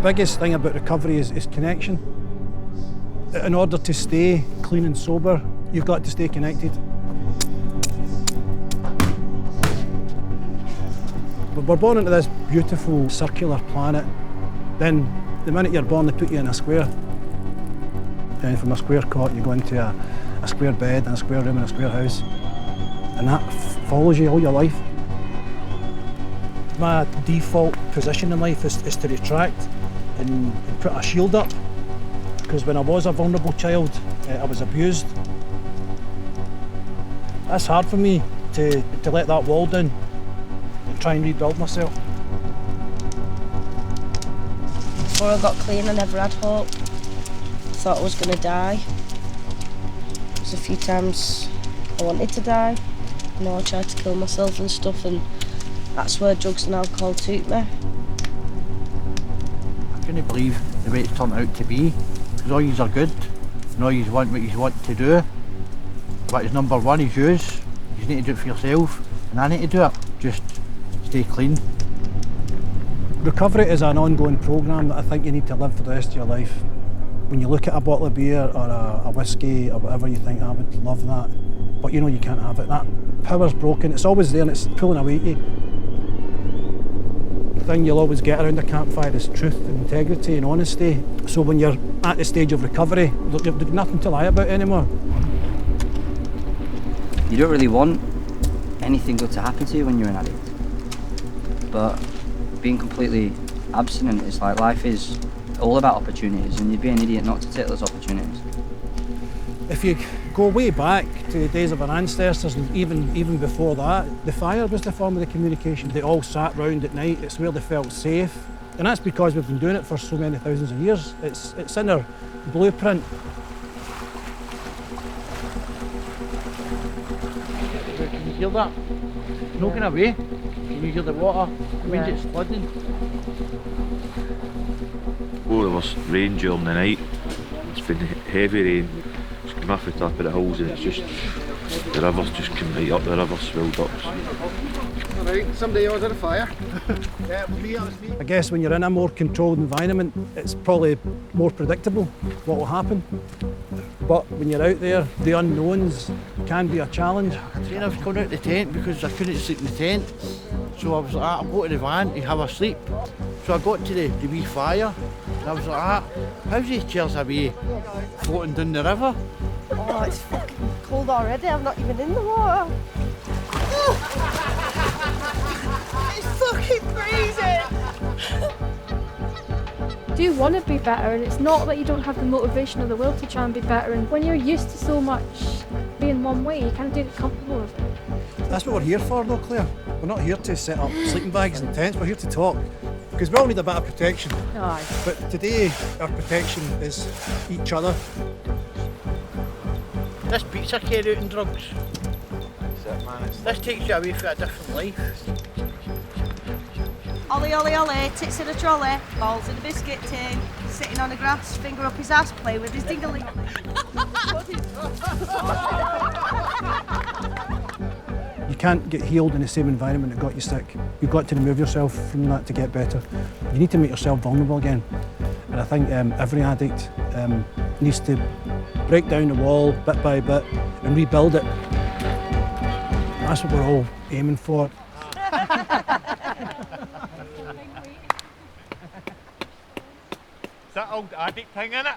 biggest thing about recovery is connection. In order to stay clean and sober, you've got to stay connected. We're born into this beautiful circular planet. Then the minute you're born, they put you in a square. And from a square cot, you go into a square bed and a square room and a square house. And that follows you all your life. My default position in life is to retract and put a shield up. Because when I was a vulnerable child, I was abused. That's hard for me to let that wall down and try and rebuild myself. Before I got clean, I never had hope. Thought I was going to die. There's a few times I wanted to die. You know, I tried to kill myself and stuff, and that's where drugs and alcohol took me. I couldn't believe the way it's turned out to be. Because all yous are good, and all yous want what yous want to do. But is number one is yous. You need to do it for yourself, and I need to do it. Just stay clean. Recovery is an ongoing programme that I think you need to live for the rest of your life. When you look at a bottle of beer or a whiskey or whatever, you think, I would love that. But you know you can't have it. That power's broken. It's always there and it's pulling away at you. The thing you'll always get around a campfire is truth and integrity and honesty. So when you're at the stage of recovery, you've got nothing to lie about anymore. You don't really want anything good to happen to you when you're an addict. But being completely abstinent is like life is all about opportunities, and you'd be an idiot not to take those opportunities. If you go way back to the days of our ancestors, and even before that, the fire was the form of the communication. They all sat round at night, it's where they felt safe. And that's because we've been doing it for so many thousands of years. It's in our blueprint. Can you hear that? It's not going away. Can you hear the water? It means it's flooding. Oh, there was rain during the night. It's been heavy rain. It's come off the top of the hills and it's just, the river's just come right up, the river swelled up. Alright, somebody ordered a fire. I guess when you're in a more controlled environment, it's probably more predictable what will happen. But when you're out there, the unknowns can be a challenge. See, I was coming out the tent because I couldn't sleep in the tent. So I was like, I'll go to the van to have a sleep. So I got to the wee fire and I was like, how's these chairs away floating down the river? Oh, it's fucking cold already. I'm not even in the water. It's fucking freezing. Do you want to be better, and it's not that you don't have the motivation or the will to try and be better, and when you're used to so much being one way, you kind of do get comfortable with it. That's what we're here for though, Claire. We're not here to set up sleeping bags and tents, we're here to talk. Because we all need a bit of protection. Aye. But today, our protection is each other. This beats a carry out in drugs. This takes you away from a different life. Ollie, ollie, ollie, tits in a trolley, balls in a biscuit tin, sitting on the grass, finger up his ass, playing with his ding-a-ling. You can't get healed in the same environment that got you sick. You've got to remove yourself from that to get better. You need to make yourself vulnerable again. And I think every addict needs to break down the wall bit by bit and rebuild it. That's what we're all aiming for. Is that old addict thing in it?